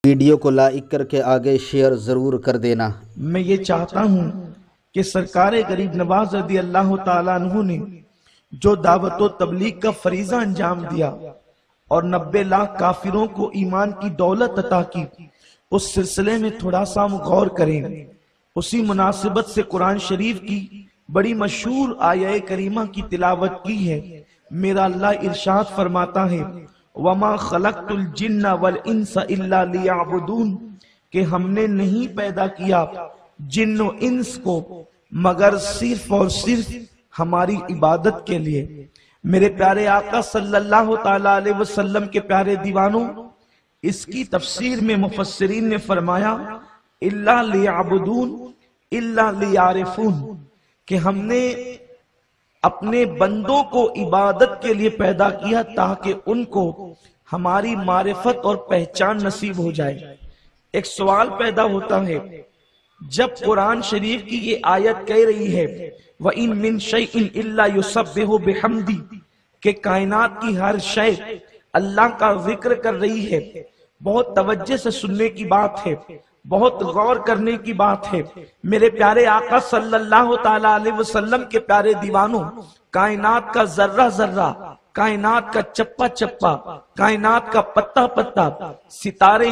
Video کو like کر کے آگے شیئر ضرور کر دینا۔ میں یہ چاہتا ہوں کہ سرکار غریب نواز رضی اللہ تعالیٰ عنہ نے جو دعوت و تبلیغ کا فریضہ انجام دیا اور 90 لاکھ کافروں کو ایمان کی دولت عطا کی، اس سلسلے میں تھوڑا سا ہم غور کریں۔ اسی مناسبت سے قرآن شریف کی بڑی مشہور آیہ کریمہ کی تلاوت کی ہے۔ میرا اللہ ارشاد فرماتا ہے وَمَا خَلَقْتُ الْجِنَّ وَالْإِنسَ إِلَّا لِيَعْبُدُونَ، کہ ہم نے نہیں پیدا کیا جن و انس کو مگر صرف اور صرف ہماری عبادت کے لیے۔ میرے پیارے آقا صلی اللہ تعالیٰ علیہ وسلم کے پیارے دیوانوں، اس کی تفسیر میں مفسرین نے فرمایا اِلَّا لِيَعْبُدُونَ اِلَّا لِيَعْرِفُونَ، کہ ہم نے اپنے بندوں کو عبادت کے لیے پیدا کیا تاکہ ان کو ہماری معرفت اور پہچان نصیب ہو جائے۔ ایک سوال پیدا ہوتا ہے، جب قرآن شریف کی یہ آیت کہہ رہی ہے وَإِن مِّن شَيْءٍ إِلَّا يُسَبِّحُ بِحَمْدِهِ، کہ کائنات کی ہر شے اللہ کا ذکر کر رہی ہے، بہت توجہ سے سننے کی بات ہے، بہت غور کرنے کی بات ہے۔ میرے پیارے آقا صلی اللہ تعالیٰ علیہ وسلم کے پیارے دیوانوں، کائنات کا ذرہ ذرہ، کائنات کا چپا چپا، کائنات کا پتا پتا، ستارے،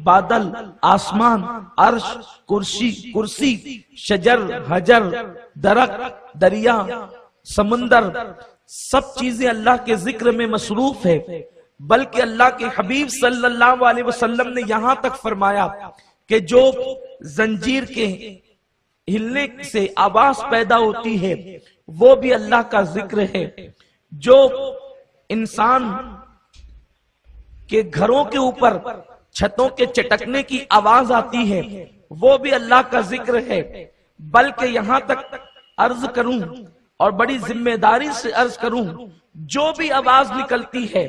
بادل، آسمان، عرش، کرسی، شجر، حجر، درخت، دریا، سمندر، سب چیزیں اللہ کے ذکر میں مصروف ہے۔ بلکہ اللہ کے حبیب صلی اللہ علیہ وسلم نے یہاں تک فرمایا کہ جو زنجیر کے ہلنے سے آواز پیدا ہوتی ہے وہ بھی اللہ کا ذکر ہے، جو انسان کے گھروں کے اوپر چھتوں کے چٹکنے کی آواز آتی ہے وہ بھی اللہ کا ذکر ہے۔ بلکہ یہاں تک عرض کروں اور بڑی ذمہ داری سے عرض کروں، جو بھی آواز نکلتی ہے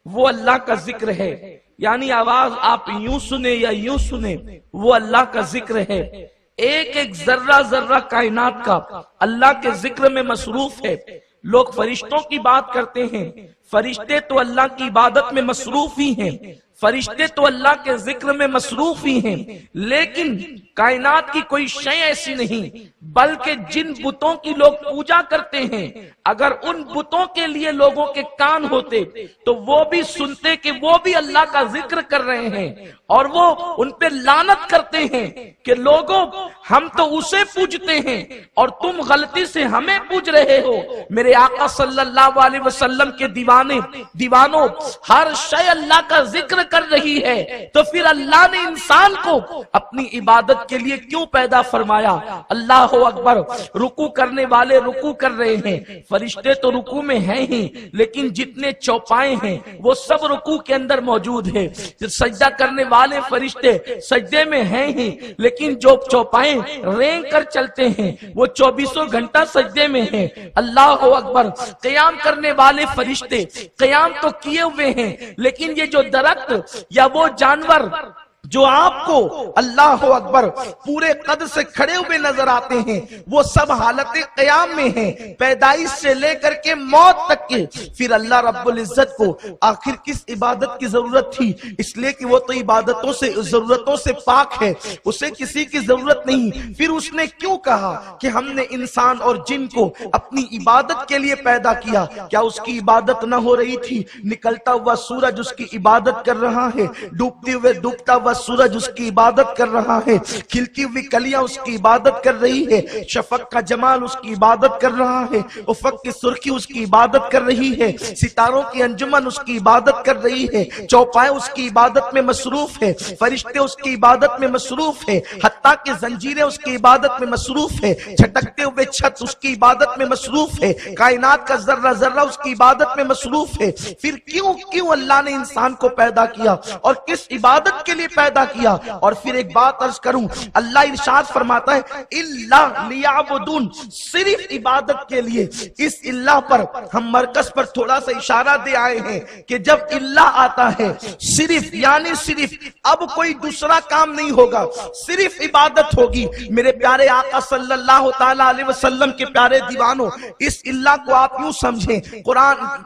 وہ اللہ کا ذکر ہے، یعنی آواز آپ یوں سنیں یا یوں سنیں وہ اللہ کا ذکر ہے۔ ایک ایک ذرہ ذرہ کائنات کا اللہ کے ذکر میں مصروف ہے۔ لوگ فرشتوں کی بات کرتے ہیں، فرشتے تو اللہ کی عبادت میں مصروف ہی ہیں، فرشتے تو اللہ کے ذکر میں مصروف ہی ہیں، لیکن کائنات کی کوئی شے ایسی نہیں بلکہ جن بتوں کی لوگ پوجا کرتے ہیں، اگر ان بتوں کے لیے لوگوں کے کان ہوتے تو وہ بھی سنتے کہ وہ بھی اللہ کا ذکر کر رہے ہیں، اور وہ ان پہ لعنت کرتے ہیں کہ لوگوں ہم تو اسے پوجتے ہیں اور تم غلطی سے ہمیں پوج رہے ہو۔ میرے آقا صلی اللہ علیہ وسلم کے دیوانوں، ہر شے اللہ کا ذکر کر رہی ہے، تو پھر اللہ نے انسان کو اپنی عبادت کے لیے کیوں پیدا فرمایا؟ اللہ اکبر۔ رکوع کرنے والے رکوع کر رہے ہیں، فرشتے تو رکوع میں ہیں ہی، لیکن جتنے چوپائے ہیں وہ سب رکوع کے اندر موجود ہیں۔ سجدہ کرنے والے فرشتے سجدے میں ہیں ہی، لیکن جو چوپائے رینگ کر چلتے ہیں وہ 24 گھنٹہ سجدے میں ہیں۔ اللہ اکبر۔ قیام کرنے والے فرشتے قیام تو کیے ہوئے ہیں، لیکن یہ جو درخت یا وہ جانور جو آپ کو اللہ اکبر پورے قد سے کھڑے ہوئے نظر آتے ہیں وہ سب حالت قیام میں ہیں، پیدائش سے لے کر کے موت تک کے۔ پھر اللہ رب العزت کو آخر کس عبادت کی ضرورت تھی؟ اس لیے کہ وہ تو عبادتوں سے ضرورتوں سے پاک ہے، اسے کسی کی ضرورت نہیں۔ پھر اس نے کیوں کہا کہ ہم نے انسان اور جن کو اپنی عبادت کے لیے پیدا کیا؟ کیا اس کی عبادت نہ ہو رہی تھی؟ نکلتا ہوا سورج اس کی عبادت کر رہا ہے، ڈوبتا ہوا سورج اس کی عبادت کر رہا ہے، کھلتی ہوئی کلیاں اس کی عبادت کر رہی ہے، شفق کا جمال اس کی عبادت کر رہا ہے، افق کی سرخی اس کی عبادت کر رہی ہے، ستاروں کی انجمن اس کی عبادت کر رہی ہے، چوپائے اس کی عبادت میں مصروف ہے، فرشتے اس کی عبادت میں مصروف ہے، حتیٰ کہ زنجیریں اس کی عبادت میں مصروف ہے، چھٹکتے ہوئے چھت اس کی عبادت میں مصروف ہے، کائنات کا ذرہ ذرہ اس کی عبادت میں مصروف ہے۔ پھر کیوں اللہ نے انسان کو پیدا کیا اور کس عبادت کے لیے پیدا کیا؟ اور پھر ایک بات عرض کروں، اللہ ارشاد فرماتا ہے اِلَّا لِيَعْبُدُونَ، صرف عبادت کے لیے۔ اس اللہ پر ہم مرکز پر تھوڑا سا اشارہ دے آئے ہیں کہ جب اللہ آتا ہے صرف یعنی صرف اب کوئی دوسرا کام نہیں ہوگا، صرف عبادت ہوگی۔ میرے پیارے آقا صلی اللہ تعالیٰ علیہ وسلم کے پیارے دیوانوں، اس اللہ کو آپ یوں سمجھیں،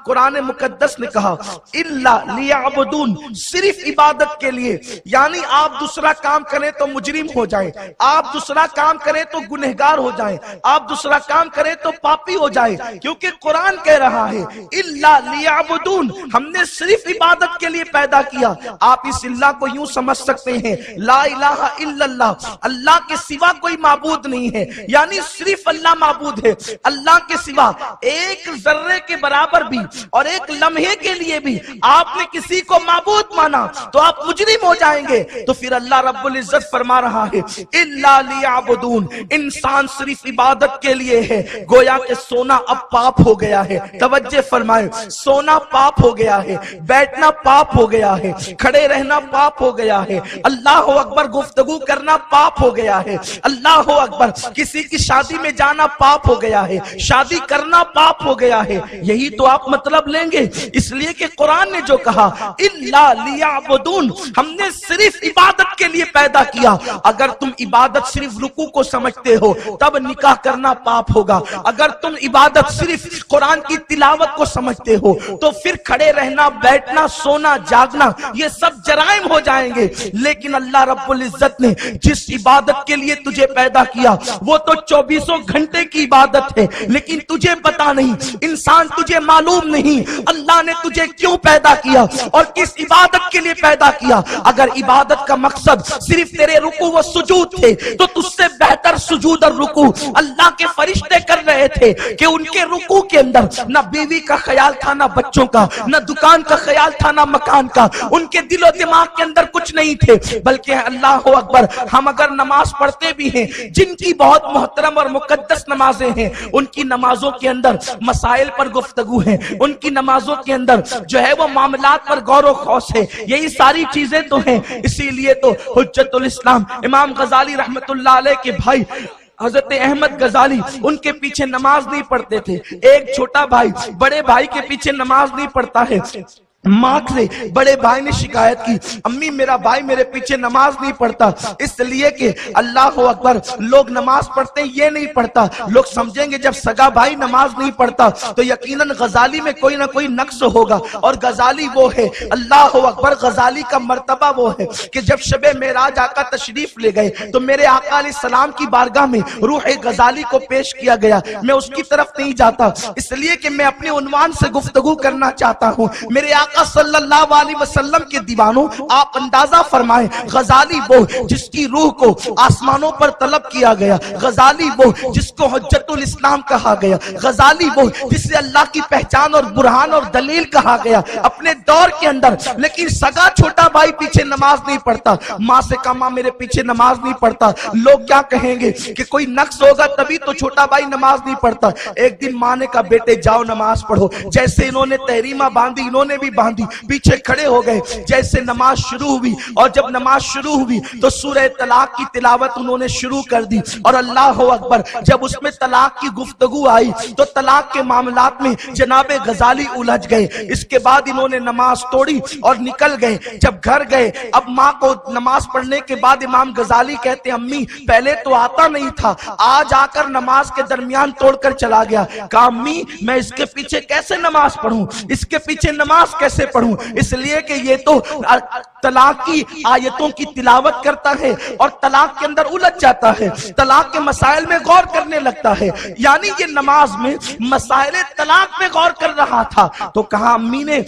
قرآن مقدس نے کہا اِلَّا لِيَعْبُدُونَ، صرف عبادت کے لیے، یعنی آپ دوسرا کام کریں تو مجرم ہو جائیں، آپ دوسرا کام کریں تو گنہگار ہو جائیں، آپ دوسرا کام کریں تو پاپی ہو جائیں، کیونکہ قرآن کہہ رہا ہے اِلَّا لِيَعْبُدُونَ، ہم نے صرف عبادت کے لیے پیدا کیا۔ آپ اس اللہ کو یوں سمجھ سکتے ہیں لا الہ الا اللہ، اللہ کے سوا کوئی معبود نہیں ہے، یعنی صرف اللہ معبود ہے، اللہ کے سوا ایک ذرے کے برابر بھی اور ایک لمحے کے لیے بھی آپ نے کسی کو معبود مانا تو آپ مجرم ہو جائیں گے۔ تو پھر اللہ رب العزت فرما رہا ہے اِلَّا لِيَعْبُدُونَ، انسان صرف عبادت کے لیے ہے۔ گویا کہ سونا اب پاپ ہو گیا ہے، توجہ فرمائیں، سونا پاپ ہو گیا ہے، بیٹھنا پاپ ہو گیا ہے، کھڑے رہنا پاپ ہو گیا ہے، اللہ اکبر گفتگو کرنا پاپ ہو گیا ہے، اللہ اکبر کسی کی شادی میں جانا پاپ ہو گیا ہے، شادی کرنا پاپ ہو گیا ہے۔ یہی تو آپ مطلب لیں گے، اس لیے کہ قرآن نے جو کہا اِلَّا لِيَعْبُدُونَ، ہم نے صرف عبادت کے لیے پیدا کیا۔ اگر تم عبادت صرف رکوع کو سمجھتے ہو تب نکاح کرنا پاپ ہوگا، اگر تم عبادت صرف قرآن کی تلاوت کو سمجھتے ہو تو پھر کھڑے رہنا، بیٹھنا، سونا، جاگنا یہ سب جرائم ہو جائیں گے۔ لیکن اللہ رب العزت نے جس عبادت کے لیے تجھے پیدا کیا وہ تو 24 گھنٹے کی عبادت ہے، لیکن تجھے پتا نہیں، انسان تجھے معلوم نہیں اللہ نے تجھے کیوں پیدا کیا اور کس عبادت کے لیے پیدا کیا۔ اگر عبادت کا مقصد صرف تیرے رکوع و سجود تھے تو تجھ سے بہتر سجود اور رکوع اللہ کے فرشتے کر رہے تھے کہ ان کے رکوع کے اندر نہ بیوی کا خیال تھا، نہ بچوں کا، نہ دکان کا خیال تھا، نہ مکان کا، ان کے دل و دماغ کے اندر کچھ نہیں تھے، بلکہ اللہ اکبر ہم اگر نماز پڑھتے بھی ہیں، جن کی بہت محترم اور مقدس نمازیں ہیں، ان کی نمازوں کے اندر مسائل پر گفتگو ہے، ان کی نمازوں کے اندر جو ہے وہ معاملات پر غور و خوض ہے، یہی ساری چیزیں تو ہیں۔ اسی لیے تو حجت الاسلام امام غزالی رحمت اللہ علیہ کے بھائی حضرت احمد غزالی ان کے پیچھے نماز نہیں پڑھتے تھے۔ ایک چھوٹا بھائی بڑے بھائی کے پیچھے نماز نہیں پڑھتا ہے، ماں سے بڑے بھائی نے شکایت کی امی میرا بھائی میرے پیچھے نماز نہیں پڑھتا، اس لیے کہ اللہ اکبر لوگ نماز پڑھتے ہیں یہ نہیں پڑھتا، لوگ سمجھیں گے جب سگا بھائی نماز نہیں پڑھتا تو یقیناً غزالی میں کوئی نہ کوئی نقص ہوگا، اور غزالی وہ ہے اللہ اکبر غزالی کا مرتبہ وہ ہے کہ جب شب معراج آقا تشریف لے گئے تو میرے آقا علیہ السلام کی بارگاہ میں روح غزالی کو پیش کیا گیا، میں اس کی طرف نہیں جاتا اس لیے کہ میں اپنے عنوان سے گفتگو کرنا چاہتا ہوں۔ میرے آقا صلی اللہ علیہ وسلم کے دیوانوں آپ اندازہ فرمائیں، غزالی وہ جس کی روح کو آسمانوں پر طلب کیا گیا، غزالی وہ جس کو حجت الاسلام کہا گیا، غزالی وہ جسے اللہ کی پہچان اور برہان اور دلیل کہا گیا اپنے دور کے اندر، لیکن سگا چھوٹا بھائی پیچھے نماز نہیں پڑھتا، ماں سے کہا ماں میرے پیچھے نماز نہیں پڑھتا، لوگ کیا کہیں گے کہ کوئی نقص ہوگا تبھی تو چھوٹا بھائی نماز نہیں پڑھتا۔ ایک دن ماں نے کہا بیٹے جاؤ نماز پڑھو، جیسے انہوں نے تحریمہ باندھی انہوں نے بھی باندھی، پیچھے کھڑے ہو گئے، جیسے نماز شروع ہوئی اور جب نماز شروع ہوئی تو سورہ طلاق کی تلاوت انہوں نے شروع کر دی، اور اللہ اکبر جب اس میں طلاق کی گفتگو آئی تو طلاق کے معاملات میں جناب غزالی الجھ گئے، اس کے بعد انہوں نے نماز توڑی اور نکل گئے۔ جب گھر گئے اب ماں کو نماز پڑھنے کے بعد امام غزالی کہتے امی پہلے تو آتا نہیں تھا، آج آ کر نماز کے درمیان توڑ کر چلا گیا، کہا امی میں اس کے پیچھے کیسے نماز پڑھوں، اس کے پیچھے نماز کیسے پڑھوں، اس لیے کہ یہ تو طلاق کی آیتوں کی تلاوت کرتا ہے اور طلاق کے اندر الجھ جاتا ہے، طلاق کے مسائل میں غور کرنے لگتا ہے، یعنی یہ نماز میں مسائل طلاق میں غور کر رہا تھا۔ تو کہا امی نے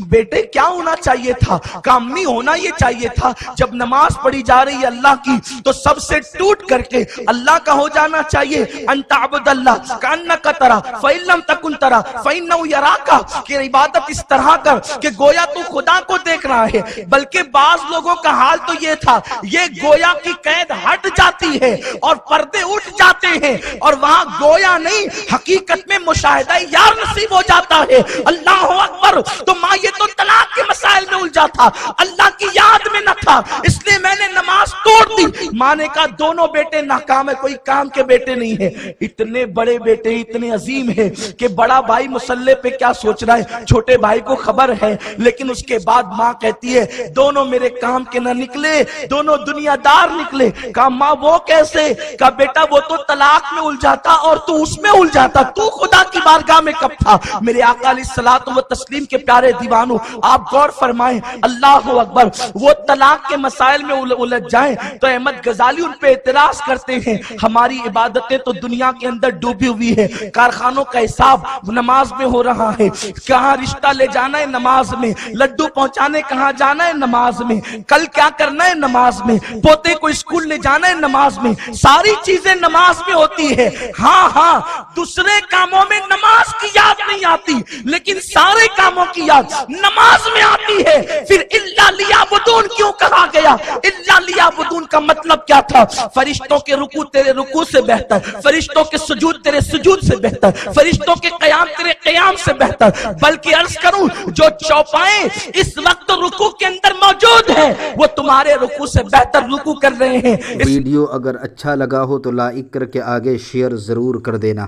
بیٹے کیا ہونا چاہیے تھا، کہا امی ہونا یہ چاہیے تھا جب نماز پڑھی جا رہی ہے اللہ کی تو سب سے ٹوٹ کر کے اللہ کا ہو جانا چاہیے، انت عبد اللہ کانک ترا فإن لم تکن ترا فإنہ یراک، کہ عبادت اس طرح کر کہ گویا تو خدا کو دیکھ رہا ہے۔ بلکہ بعض لوگوں کا حال تو یہ تھا یہ گویا کی قید ہٹ جاتی ہے اور پردے اٹھ جاتے ہیں اور وہاں گویا نہیں حقیقت میں مشاہدہ یار نصیب ہو جاتا ہے۔ اللہ اکبر، تو ماں یہ تو طلاق کے مسائل میں الجھا تھا، اللہ کی یاد میں نہ تھا، اس لیے میں نے نماز توڑ دی۔ ماں نے کہا دونوں بیٹے ناکام ہے، کوئی کام کے بیٹے نہیں ہے، اتنے بڑے بیٹے اتنے عظیم ہیں کہ بڑا بھائی مصلی پہ کیا سوچ رہا ہے چھوٹے بھائی کو خبر ہے، لیکن اس کے بعد ماں کہتی ہے دونوں دونوں میرے کام کے نہ نکلے، دونوں دنیا دار نکلے۔ کہا ماں وہ کیسے؟ کہا بیٹا وہ تو طلاق میں الجھاتا اور تو اس میں الجھاتا، تو خدا کی بارگاہ میں کب تھا؟ میرے آقا علیہ الصلوۃ والتسلیم کے پیارے دیوانوں، آپ غور فرمائیں، اللہ اکبر، وہ طلاق کے مسائل میں الجھ جائیں تو احمد غزالی ان پہ اعتراض کرتے ہیں ہماری عبادتیں تو دنیا کے اندر ڈوبی ہوئی ہے، کارخانوں کا حساب نماز میں ہو رہا ہے، کہاں رشتہ لے جانا ہے نماز میں، لڈو پہنچانے کہاں جانا ہے نماز میں، کل کیا کرنا ہے نماز میں، پوتے کو اسکول لے جانا ہے نماز میں، ساری چیزیں نماز میں ہوتی ہے۔ ہاں دوسرے کاموں میں نماز کی یاد نہیں آتی، لیکن سارے کاموں کی یاد نماز میں آتی ہے۔ پھر الا لیعبدون کیوں کہا گیا؟ الا لیعبدون کا مطلب کیا تھا؟ فرشتوں کے رکوع تیرے رکوع سے بہتر، فرشتوں کے سجود تیرے سجود سے بہتر، فرشتوں کے قیام تیرے قیام سے بہتر، بلکہ عرض کروں جو چوپائیں اس وقت رکوع کے اندر موجود ہیں وہ تمہارے رکوع سے بہتر رکوع کر رہے ہیں۔ ویڈیو اگر اچھا لگا ہو تو لائک کر کے آگے شیئر ضرور کر دینا۔